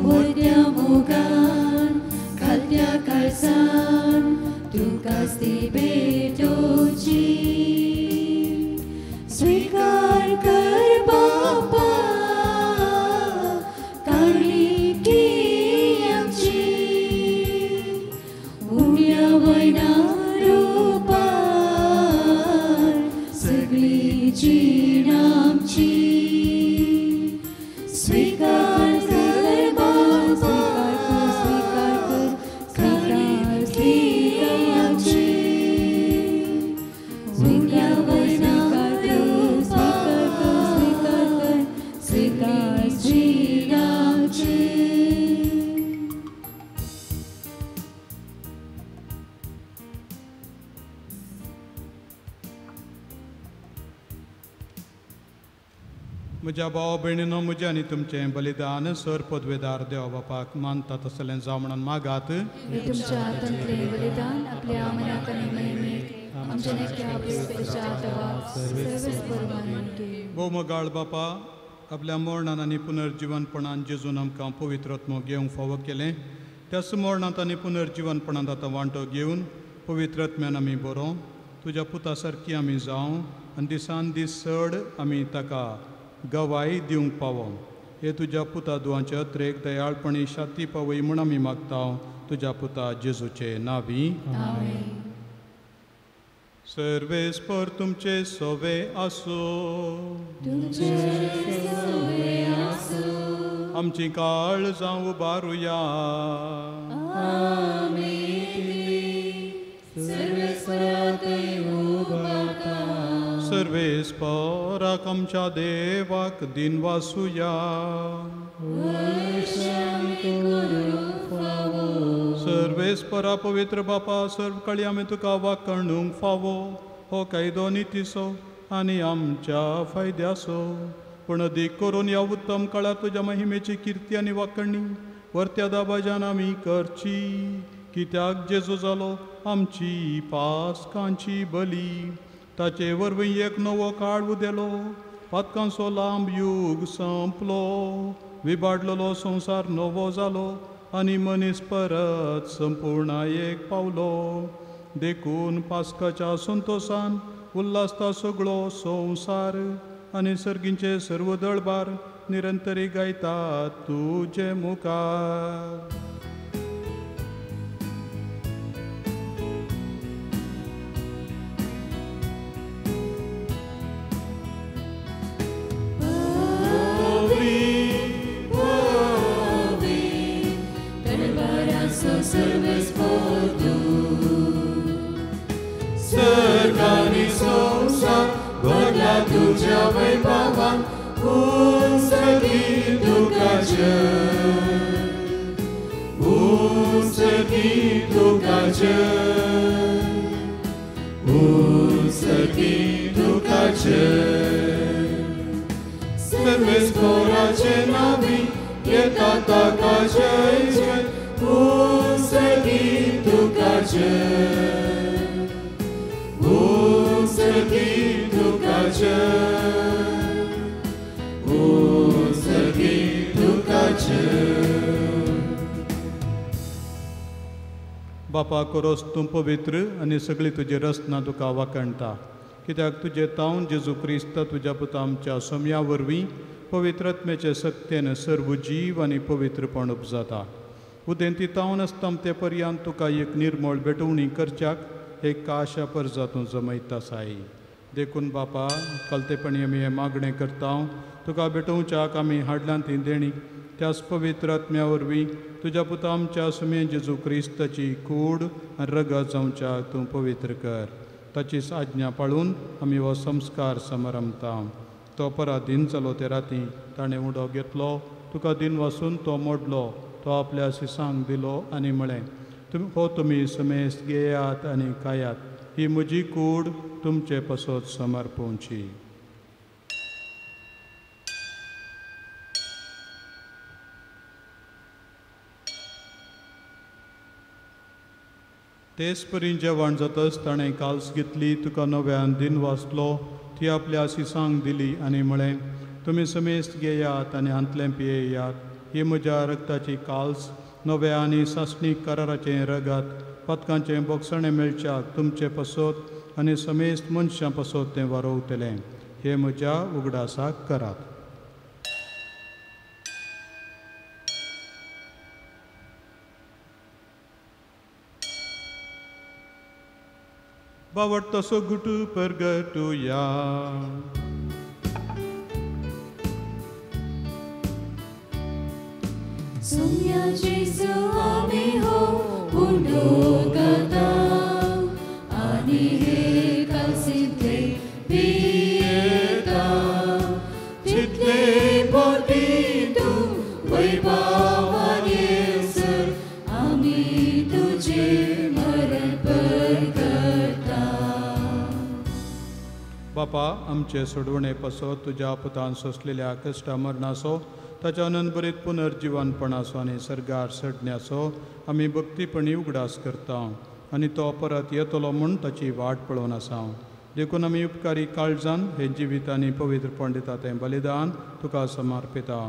ओद्या मोगान कालत्या काळजान तुकाच ती भेटोची स्वीकार कर बापा काणिकी आमची उंड्या वयना रूपा सगळी जीण आमची स्वीकार कर बापा स्वीकार कर काणिकी आमची उंड्या वयना रूपा स्वीकार जीण आमची म्हज्या भाव भयणीनो म्हजें आनी तुमचें बलिदान सर पदवेदार देवा बापाक मानता तसलें जावं म्हणून मागात हे तुमच्या हातांतले बलिदान आपल्या मनात आनी महिमेक आमच्या नेक्या प्रेस्पेच्या आत्वाक सर्वेस परमानन घे भौमगाळ बापा आपल्या मरणान आनी पुनर्जीवनपणान जेजून आमकां पवित्रत्म घेवंक फावो केलें त्याच मरणांत आनी पुनर्जीवनपणांत आतां वांटो घेवन पवित्रत्म्यान आमी बरो तुज्या पुता सारकी आमी जावं आनी दिसान दीस चड आमी ताका गवाय दिवंक पावो हे तुज्या पुता दुआच्या त्रेक दयाळपणी शाती पावय म्हूण आमी मागता तुज्या पुता जेजूचे नांवी सर्वेस्पर तुमचे सोवे आसो आमची काळ जावं उबारुया सर्वेस्पराक आमच्या देवाक दिन वासुया सर्वेस्परा पवित्र बापा सर्व कळी आमी तुका वाकणूंक फावो हो कायदो नितीसो आनी आमच्या फायद्याचो पूण अदीक करून ह्या उत्तम काळार तुज्या महिमेची किर्ती आनी वाकणी वर्त्या दाबाज्यान आमी करची कित्याक जेजू जालो आमची पासकांची बली ताचे वरवीं एक नवो काळ उदेलो पातकांचो लांब युग संपलो विबाडलेलो संवसार नवो जालो आनी मनीस परत संपूर्णायेक पावलो देखून पास्काच्या संतोषान उल्हासता सगळो संवसार आनी सर्गींचे सर्व दळबार निरंतरी गायतात तुजे मुखार सर्गानी संसार भरला तुझ्या वैभवान खून सगळी दुखाचे Usagi dukache, usagi dukache. Serves corace navi, yetata kache, usagi dukache, usagi dukache, usagi dukache. बापा कोरोस तूं पवित्र आनी सगळी तुजी रचना तुका वाकणटा कित्याक तुजे तावन जेजू क्रिस्त तुज्या पुता आमच्या सोम्या वरवीं पवित्रत्मेचे सत्तेन सर्व जीव आनी पवित्रपण उपजाता उदेंती तावन आसता ते पर्यंत तुका एक निर्मळ भेटवणी करच्याक एक आशा परजा तूं जमयता साई देखून बापा कलतेपणी आमी हे मागणें करता तुका भेटोवच्याक आमी हाडल्यान ती देणी त्याच पवित्र आत्म्या वरवीं तुज्या पुता आमच्या सुमे जेजू क्रिस्ताची कूड आनी रगत जावच्याक तूं पवित्र कर ताचीच आज्ञा पाळून आमी हो संस्कार समरमता तो परा दिन जालो ते राती ताणें उडो घेतलो तुका दिन वासून तो मोडलो तो आपल्या सिसांक दिलो आनी म्हळें तुमी समेस्त घेयात आनी खायात ही म्हजी कूड तुमचे पसोत समर्पोवची तेच परी जेवण जातच ताणें काल्स घेतली तुका नव्यान दिन वाचलो ती आपल्या सिसांक दिली आनी म्हळें तुमी समेस्त घेयात आनी हांतलें पियेयात ही म्हज्या रक्ताची काल्स नव्या आनी सासणीक कराराचें रगत पथकांचें बोगसणें मेळच्याक तुमचें पसोत आनी समेस्त मनशां पसोत तें वारोवतलें हे म्हज्या उगडासाक करात Bawat taso gutu pergatuya Sumya Jesu amiho undo gata ani he kalsinte pieta chitle potitu vaibavan yeser ami tuje maran बापा आमचे सोडवणे पसो तुज्या पुतान सोंसलेल्या कश्टा मरणाचो ताच्या अनंतभरीत पुनर्जिवनपणाचो आनी सर्गार सडण्याचो आमी भक्तीपणी उगडास करता आनी तो परत येतलो म्हूण ताची वाट पळोवन आसा देखून आमी उपकारी काळजान हे जिवीत आनी पवित्रपण दिता तें बलिदान तुका समर्पिता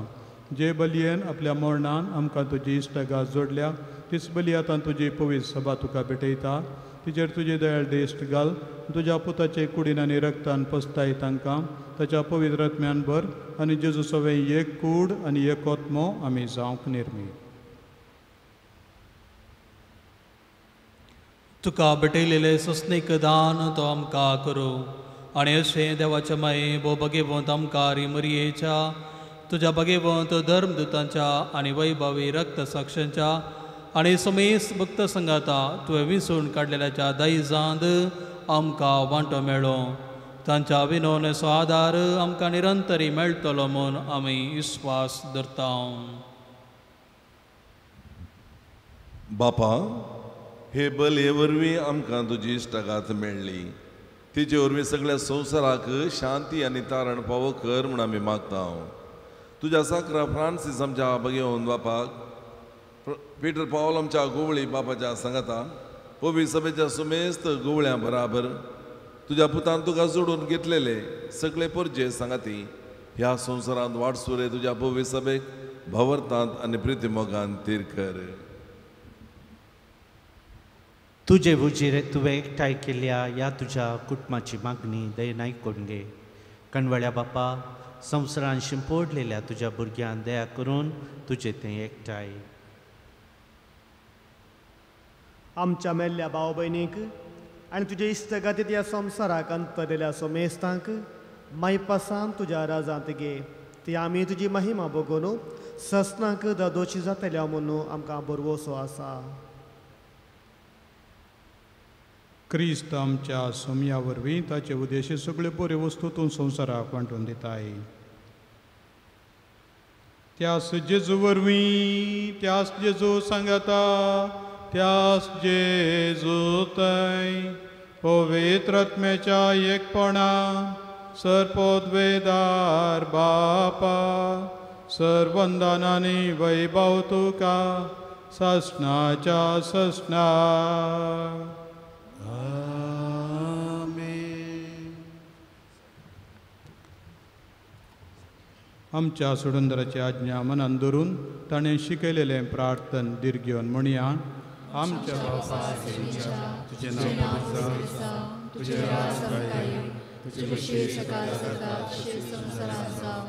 जे बलयेन आपल्या मरणान आमकां तुजी इश्टगास जोडल्या तीच बली आतां तुजी पवित्र सभा तुका भेटयता तिचेर तुजे दयाळ देश्ट घाल तुज्या पुताचे कुडीन आनी रक्तान पसताय तांकां ताच्या पवित्र आत्म्यान भर आनी जेजू सवे एक कूड आनी एक आत्मो आमी जावंक निर्मी तुका भेटयलेले सस्नेक दान तो आमकां करूं आनी अशें देवाच्या माये भो भगेवंत आमकां रिमरयेच्या तुज्या भगेवंत धर्मदुतांच्या आनी वैभवी रक्त साक्षांच्या आनी समेस्त भक्त संघाता तुवें विसरून काडलेल्याच्या दायजांत आमकां वांटो मेळ्ळो तांच्या विनोवणेचो आदार आमकां निरंतरी मेळटलो म्हूण आमी विस्वास धरता बापा हे बलये वरवीं आमकां तुजी इश्टगात मेळ्ळी तिचे वरवीं सगळ्या संवसाराक शांती आनी तारण फावो कर म्हूण आमी मागता तुज्या साकरा फ्रांसीस आमच्या भगेवंत बापाक पीटर पावल आमच्या गोवळी बापाच्या सांगाता पवित्र सभेच्या सुमेस्त गोवळ्यां बराबर तुज्या पुतान तुका जोडून घेतलेले सगळे परजे सांगाती ह्या संवसारांत वाडसुरे तुज्या पवित्र सभेक भवर्तांत आनी प्रितीमोगान तीर कर तुजे उजीर तुवें एकठांय केल्ल्या ह्या तुज्या कुटुंबाची मागणी दयेन आयकून घे कणवळ्या बापा संवसारांत शिंपोडलेल्या तुज्या भुरग्यांक दया करून तुजें तें एकठांय आमच्या मेल्ल्या भाव भयणीक आनी तुजे इश्टगातीत ह्या संवसाराक अंतरलेल्या सोमेस्तांक मायपासान तुज्या राजांत घे ती आमी तुजी महिमा बगून ससनाक दोशी जातल्या म्हणून आमकां बरवोसो आसा क्रिस्त आमच्या सोम्या वरवीं ताचे उद्देश सगळ्यो बऱ्यो वस्तू तूं संवसाराक वांटून दिताय त्यास जेजू वरवीं त्यास जेजू सांगता त्यास जेजू थंय पवित्र आत्म्याच्या एकपणा सर्पोद्वेदार बापा सर्वंदानांनी वैभव तुका ससनाच्या ससना. आमच्या सुडंदराची आज्ञा मनान धरून ताणें शिकयलेलें प्रार्थन दिर्घेवन म्हणया. आमच्या बापा तुजें नांव पवित्र जावं, तुजें राज येवं, तुजें इच्छा सकाळ सकाळ संवसारांत जावं.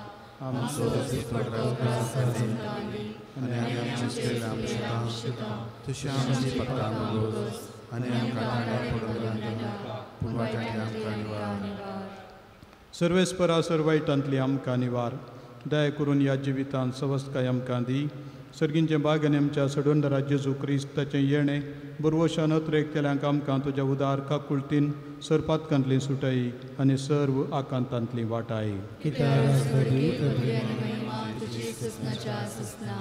आमचो दिसपडटो त्रास आनी आमचे आमच्या तशें आमची पत्रां मागोस आनी आमकां तांड्या पडूंक नाका, पूण वायटांतल्यान आमकां निवार. सर्वेस्परा सर्वायटांतली आमकां निवार. दया करून ह्या जिवितांत सवस्तकाय आमकां दी. सर्गींचे बागेन आमच्या सडोंडरा जेजू क्रिस्ताचें येणें बरवशान अत्रेक केल्यांक आमकां तुज्या उदार काकुळतीन सरपातकांतली सुटाई आनी सर्व आकांतांतली वाटाय.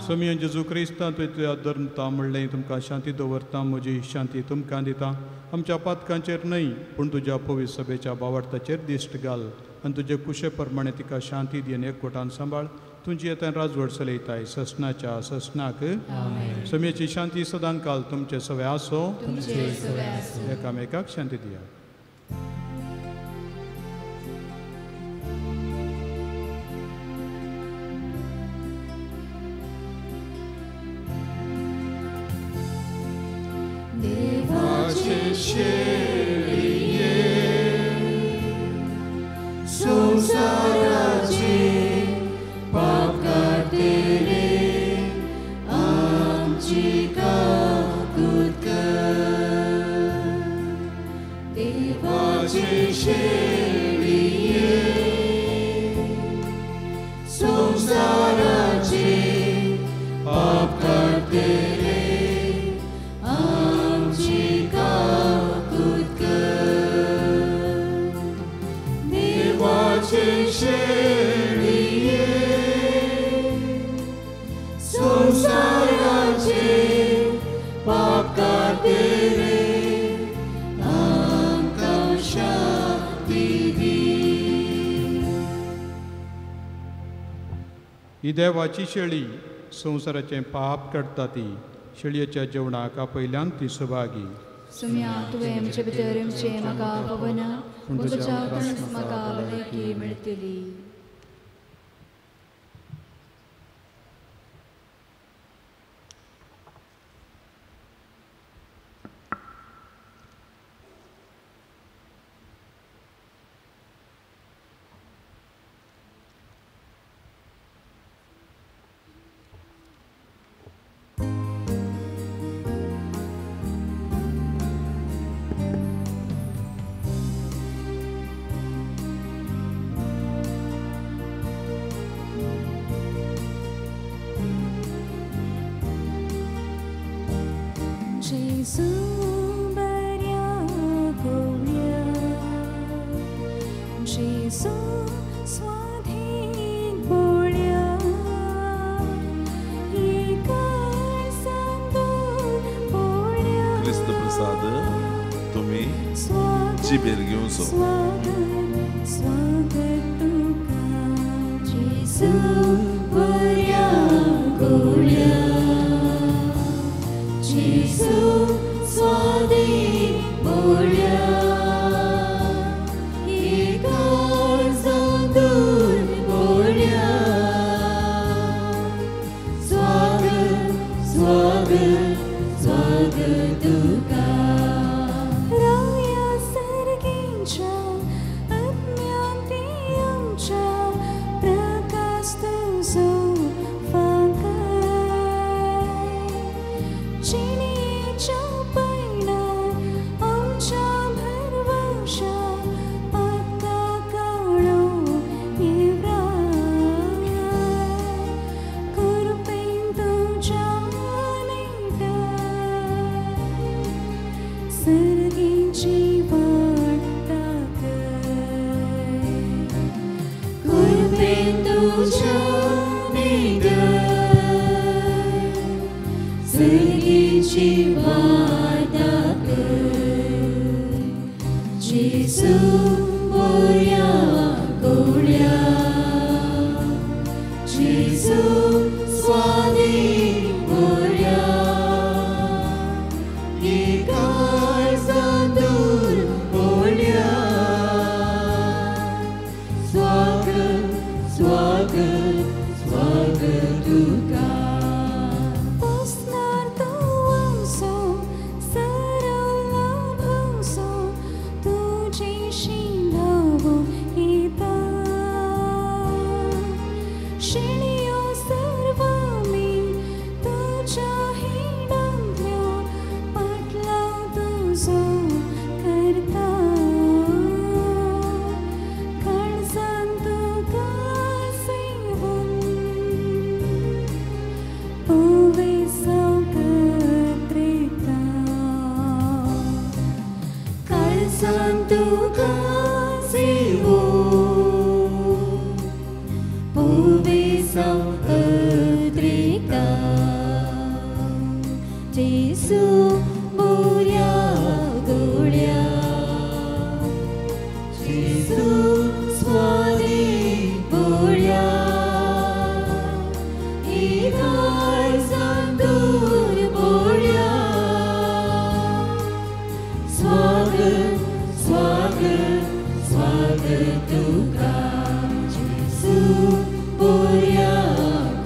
समी जेजू क्रिस्तांत तुज्या धर्मता म्हणलें तुमकां शांती दवरता, म्हजी शांती तुमकां दिता. आमच्या पातकांचेर न्हय पूण तुज्या पवित्र सभेच्या बावर्थाचेर दिश्ट घाल आनी तुजे कुशे प्रमाणे तिका शांती दिवन एकवटान सांबाळ. तुमची येता राजवट चलयताय ससनाच्या ससनाक. समेची शांती सदां काल तुमचे सवे आसो. एकामेकाक शांती दिया. देवाचे शेळिये संसाराचे पाप कातेरे आमची काकूत कर. देवाचे शेळिये संसाराचे पाप कातेरे आमची काकूत कर. देवाचे शेळिये संसाराचे पाप कातेरे आमकां शांती दी. ही देवाची शेळी संवसाराचें पाप काडटा ती. शेळयेच्या जेवणाक आपयल्यान ती सुभागी. सुम्या तुवें आमचे भितर आमचें म्हाका पवना पूण तुज्या कडल्यान म्हाका भलायकी मेळटली. जिबेर घेवन सो. Kurpen tuja nida तुका सेवो पुवेसा अद्रिका जेसू बोऱ्या गोळ्या जेसू स्वादी बोळ्या इगार सांदूर बोळ्या स्वागत स्वागत स्वागत तुका जेसू बोऱ्या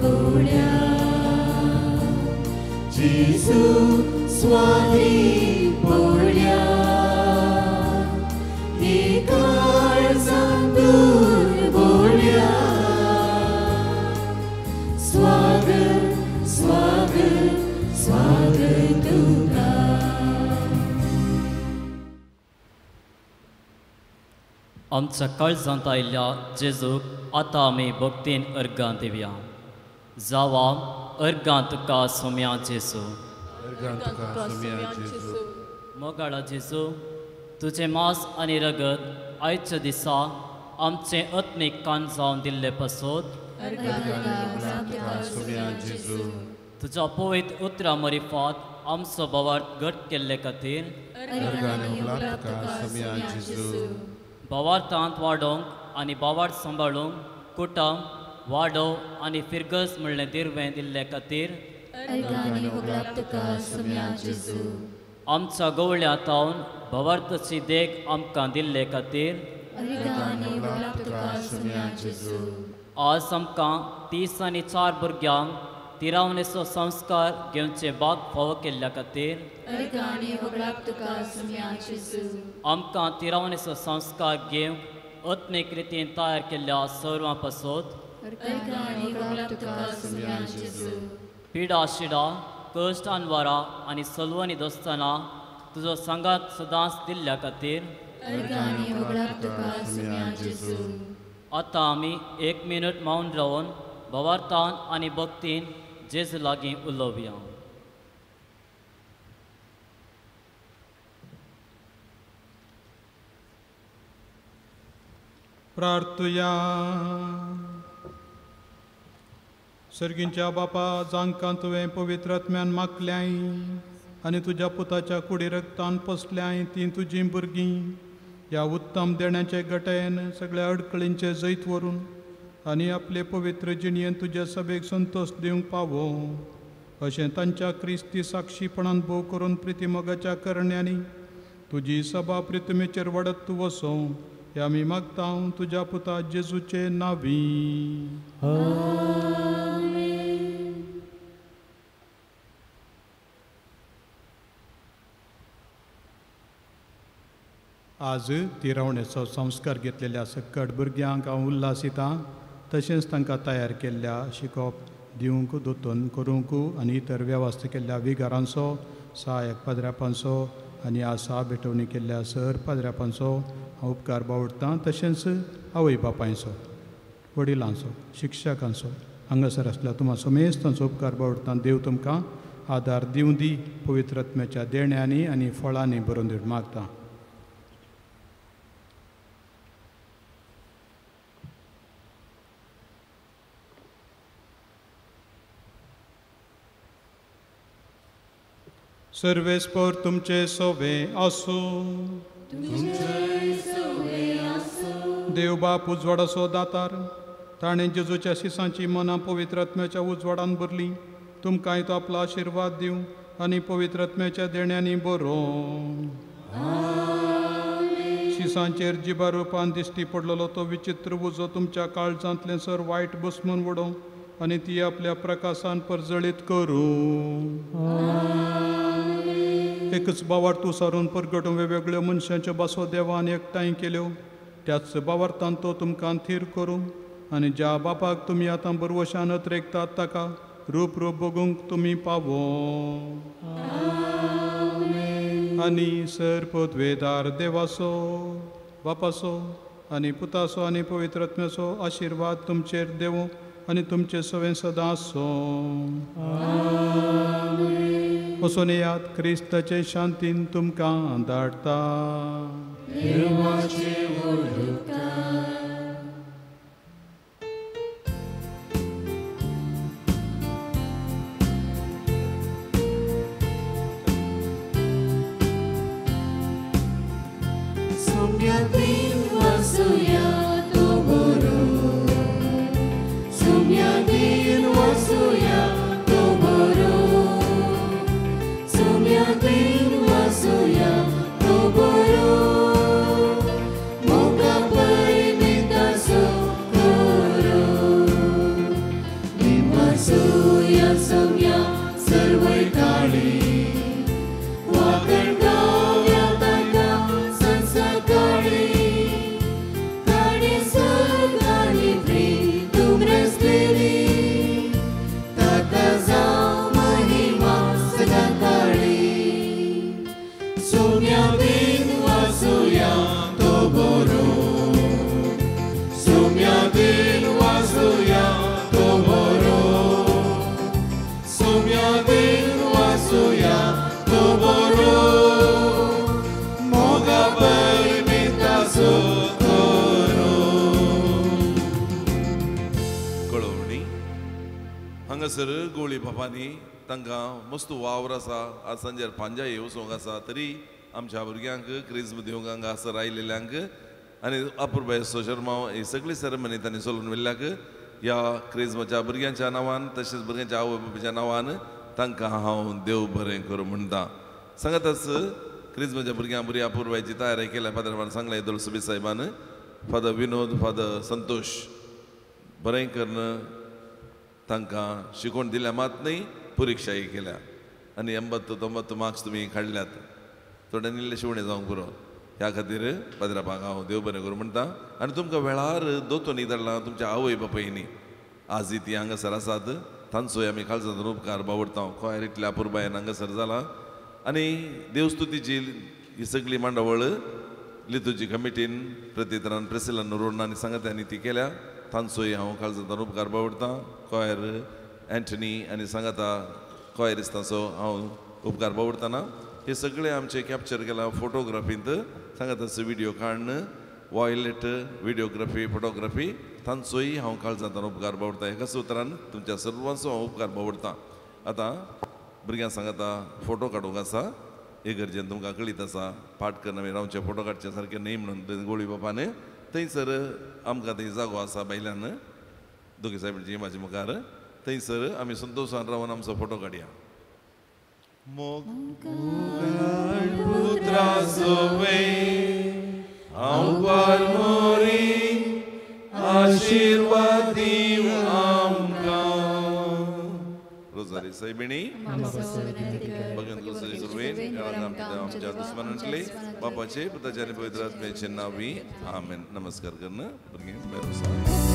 गोळ्या जेसू स्वादी बोळ्या इगार सांदूर बोळ्या स्वागत स्वागत स्वागत तुका आमच्या काळजांत आयिल्ल्या जेजूक आतां आमी भक्तीन अर्गां दिवया. जावा अर्गां तुका सोम्या जेजू. मोगाळा जेजू, तुजें मांस आनी रगत आयच्या दिसा आमचें आत्मीक कान जावन दिल्ले पासून तुज्या पवित्र उतरां मरिफात आमचो बोवार्थ घट केल्ले खातीर बोवार्थांत वाडोवंक आनी बोवार्थ सांबाळूंक कुटुंब वाडो आनी फिरगस म्हणलें दिर्वें दिल्ले खातीर आमच्या गवळ्या तावन भवार्थाची देख आमकां दिल्ले खातीर आज आमकां 30 आनी 4 भुरग्यांक तिरावनेचो संस्कार घेवचे भाग फावो केल्ल्या खातीर आमकां तिरावनेचो संस्कार घेवंक आत्मीक रितीन तयार केल्ल्या सर्वां पासून पिडा शिडा कश्ट आनवारा आनी सलवणी दोस्ताना तुजो सांगात सदांच दिल्ल्या खातीर आतां आमी 1 मिनट मौन रावन भवार्थान आनी भक्तीन जेजू लागीं उलोवया. प्रार्थया. सर्गींच्या बापा, जांकां तुवें पवित्र आत्म्यान मागल्याय आनी तुज्या पुताच्या कुडी रक्तान पोसल्याय तीं तुजीं भुरगीं ह्या उत्तम देण्याचे गटायन सगळ्या अडकळींचे जैत व्हरून आनी आपले पवित्र जिणयेन तुज्या सभेक संतोश दिवंक पावो अशें तांच्या क्रिस्ती साक्षीपणान भोव करून प्रितीमोगाच्या करण्यांनी तुजी सभा प्रितमेचेर वाडत वसो हे आमी मागता तुज्या पुता जेजूचे नांवी. आज तिरावणेचो संस्कार घेतलेल्या सकट भुरग्यांक हांव उल्हासितां, तशेंच तांकां तयार केल्ल्या शिकोवप दिवंक दोतोन करूंक आनी इतर वेवस्था केल्ल्या विगारांचो सहाय्यक पाद्र्यापांचो आनी आसा भेटवणी केल्ल्या सर पाद्र्यापांचो हांव उपकार बावडटां. तशेंच आवय बापायचो, वडिलांचो, शिक्षकांचो, हांगासर आसल्या तुमा समेस्तांचो उपकार बावडटां. देव तुमकां आदार दिवं दी पवित्र आत्म्याच्या देण्यांनी आनी फळांनी भरून दिवं मागता. सर्वेस्पर तुमचे सोवे आसो. देव बाप उजवाडाचो दातार, ताणें जेजूच्या शिसांची मनां पवित्र आत्म्याच्या उजवाडान भरली. तुमकांय तो आपलो आशिर्वाद दिवं आनी पवित्र आत्म्याच्या देण्यांनी बरो. शिसांचेर जिबा रुपान दिश्टी पडलेलो तो विचित्र उजो तुमच्या काळजांतले सर वायट बसमून वडो आनी ती आपल्या प्रकाशान परजळीत करूं. एकच बावार्थ उसारून परगटून वेगवेगळ्यो मनशांच्यो बासो देवान एकठांय केल्यो, त्याच बावार्थान तो तुमकां थीर करूं आनी ज्या बापाक तुमी आतां बरवशान अत्रेकतात ताका रूप रूप बगूंक तुमी पावो. आनी सर पदवेदार देवाचो, बापाचो आनी पुताचो आनी पवित्र आत्म्याचो आशिर्वाद तुमचेर देवो आनी तुमचे सवें सदां आसो. वसून येयात क्रिस्ताचे शांतीन तुमकां धाडटा. Somyatin wasuya to boro, Somyatin wasuya to boro, Somyatin wasuya to boro, Moga parimita sokoro, Nimasuya somya sarvai kali, Wakar kavya taka sansakali, Kani sargani pri tumrasleri, Taka zao mahima sadakali, Somyatin wasuya to boro, Somyatin wasuya to boro, Somyatin wasuya to boro, Moga parimita sokoro. कळवणी हांगासर गोळी बापांनी तांकां मस्त वावर आसा आज सांजेर पांजा येवसोंक आसा तरी आमच्या भुरग्यांक क्रिस्म दिवंक हांगा हांगासर आयिल्ल्यांक आनी अपुर्बाय सोशर्मा ही सगळी सेरेमनी तांणी चलोवन व्हेल्ल्याक ह्या क्रिस्माच्या भुरग्यांच्या नांवान तशेंच भुरग्यांच्या आवय बापायच्या नांवान तांकां हांव देव बरें करूं म्हणटा. सांगातच क्रिस्माच्या भुरग्यांक बरी अपुर्बायची तयारी केल्या फादरान सांगलें येदोळ सुबे साहेबान. फादर विनोद फादर संतोष बरें करन तांकां शिकोवन दिल्या मात न्ही परिक्षाय केल्या आनी 89 मार्क्स तुमी काडल्यात. थोड्यांनी इल्ले शिवणे जावंक पुरो ह्या खातीर फादरापाक हांव देव बरें करूं म्हणटा. आनी तुमकां वेळार दोतोनी धाडला तुमच्या आवय बापायनी आज ती हांगासर आसात तांचोय आमी काळजांतून उपकार बावडटा. कोयर इतल्या अपुर्बायेन हांगासर जाला आनी देवस्तुतीची ही सगळी मांडावळ लितूची कमिटीन प्रतितरान प्रेसिलान रोडन आनी सांगात्यांनी ती केल्या तांचोय हांव काळजांतून उपकार बावडटा. कोयर एंटनी आनी सांगाता कोयरिस्तांचो हांव उपकार बावडतना हे सगळे आमचे कॅप्चर केला फोटोग्राफींत सांगाताचो व्हिडिओ काडन वॉयलेट व्हिडिओग्राफी फोटोग्राफी तांचोय हांव काळजांतून उपकार बावडटा. एका सुत्रान तुमच्या सर्वांचो हांव उपकार बावडटा. आतां भुरग्यांक सांगाता फोटो काडूंक आसा हे गरजेन तुमकां कळीत आसा पाठ करन आमी रावचे फोटो काडचे सारके न्ही म्हणून गोळी बापान थंयसर आमकां थंय जागो आसा बायल्यान दोगी सायबीची म्हाजे मुखार थंयसर आमी संतोशान रावन आमचो फोटो काडया. पुत्राचो आशीर्वाद दिव आमकां. रोजारी सायबिणी भगवंत गोसावी गुरुवेन आमच्या दुस्मानांतले बापाचे पुताचे आनी पवित्र आत्म्याचे नावी आमेन. नमस्कार करन भुरगीं भायर वचा.